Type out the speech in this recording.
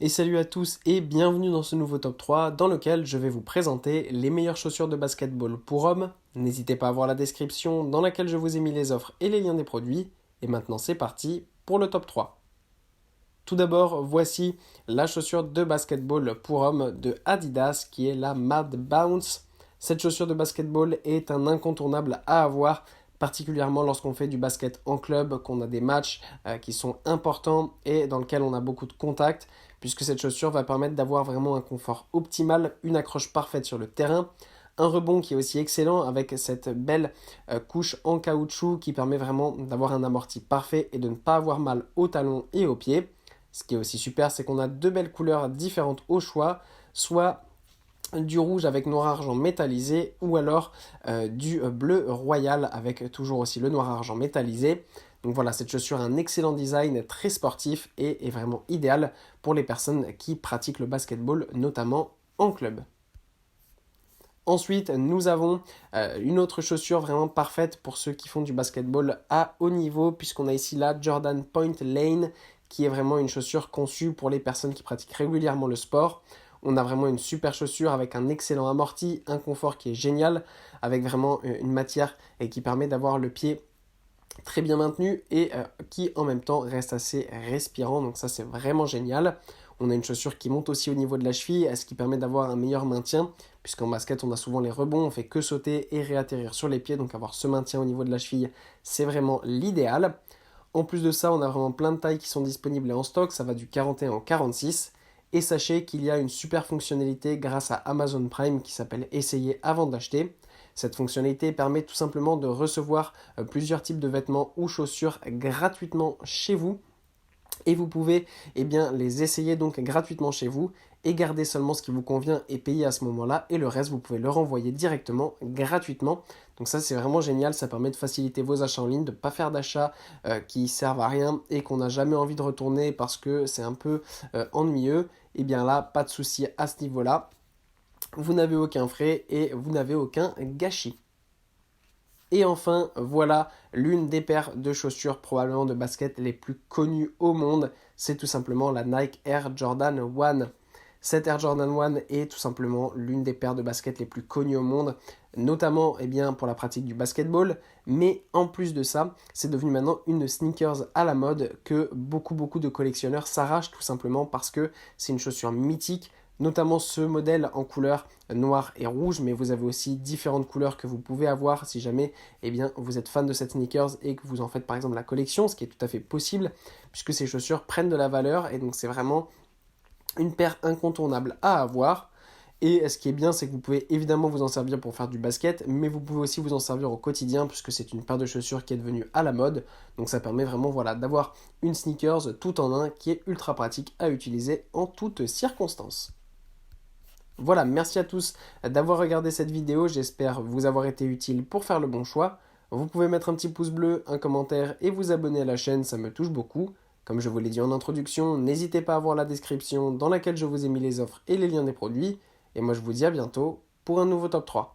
Et salut à tous et bienvenue dans ce nouveau top 3 dans lequel je vais vous présenter les meilleures chaussures de basketball pour hommes. N'hésitez pas à voir la description dans laquelle je vous ai mis les offres et les liens des produits. Et maintenant c'est parti pour le top 3. Tout d'abord, voici la chaussure de basketball pour hommes de Adidas qui est la Mad Bounce. Cette chaussure de basketball est un incontournable à avoir, particulièrement lorsqu'on fait du basket en club, qu'on a des matchs qui sont importants et dans lesquels on a beaucoup de contacts, puisque cette chaussure va permettre d'avoir vraiment un confort optimal, une accroche parfaite sur le terrain, un rebond qui est aussi excellent avec cette belle couche en caoutchouc qui permet vraiment d'avoir un amorti parfait et de ne pas avoir mal aux talons et aux pieds. Ce qui est aussi super, c'est qu'on a deux belles couleurs différentes au choix, soit du rouge avec noir argent métallisé ou alors du bleu royal avec toujours aussi le noir argent métallisé. Donc voilà, cette chaussure a un excellent design, très sportif et est vraiment idéal pour les personnes qui pratiquent le basketball, notamment en club. Ensuite, nous avons une autre chaussure vraiment parfaite pour ceux qui font du basketball à haut niveau, puisqu'on a ici la Jordan Point Lane, qui est vraiment une chaussure conçue pour les personnes qui pratiquent régulièrement le sport. On a vraiment une super chaussure avec un excellent amorti, un confort qui est génial, avec vraiment une matière et qui permet d'avoir le pied très bien maintenu et qui en même temps reste assez respirant. Donc ça c'est vraiment génial. On a une chaussure qui monte aussi au niveau de la cheville, ce qui permet d'avoir un meilleur maintien, puisqu'en basket on a souvent les rebonds, on fait que sauter et réatterrir sur les pieds, donc avoir ce maintien au niveau de la cheville, c'est vraiment l'idéal. En plus de ça, on a vraiment plein de tailles qui sont disponibles et en stock, ça va du 41 au 46. Et sachez qu'il y a une super fonctionnalité grâce à Amazon Prime qui s'appelle Essayer avant d'acheter. Cette fonctionnalité permet tout simplement de recevoir plusieurs types de vêtements ou chaussures gratuitement chez vous et vous pouvez les essayer donc gratuitement chez vous et garder seulement ce qui vous convient et payer à ce moment-là et le reste vous pouvez le renvoyer directement gratuitement. Donc ça c'est vraiment génial, ça permet de faciliter vos achats en ligne, de ne pas faire d'achats qui servent à rien et qu'on n'a jamais envie de retourner parce que c'est un peu ennuyeux. Et bien là, pas de souci à ce niveau-là. Vous n'avez aucun frais et vous n'avez aucun gâchis. Et enfin, voilà l'une des paires de chaussures probablement de basket les plus connues au monde. C'est tout simplement la Nike Air Jordan 1. Cette Air Jordan 1 est tout simplement l'une des paires de basket les plus connues au monde, notamment pour la pratique du basketball. Mais en plus de ça, c'est devenu maintenant une sneakers à la mode que beaucoup de collectionneurs s'arrachent tout simplement parce que c'est une chaussure mythique, notamment ce modèle en couleur noir et rouge, mais vous avez aussi différentes couleurs que vous pouvez avoir si jamais vous êtes fan de cette sneakers et que vous en faites par exemple la collection, ce qui est tout à fait possible puisque ces chaussures prennent de la valeur et donc c'est vraiment une paire incontournable à avoir. Et ce qui est bien, c'est que vous pouvez évidemment vous en servir pour faire du basket, mais vous pouvez aussi vous en servir au quotidien, puisque c'est une paire de chaussures qui est devenue à la mode. Donc ça permet vraiment d'avoir une sneakers tout en un qui est ultra pratique à utiliser en toutes circonstances. Voilà, merci à tous d'avoir regardé cette vidéo, j'espère vous avoir été utile pour faire le bon choix. Vous pouvez mettre un petit pouce bleu, un commentaire et vous abonner à la chaîne, ça me touche beaucoup. Comme je vous l'ai dit en introduction, n'hésitez pas à voir la description dans laquelle je vous ai mis les offres et les liens des produits. Et moi je vous dis à bientôt pour un nouveau top 3.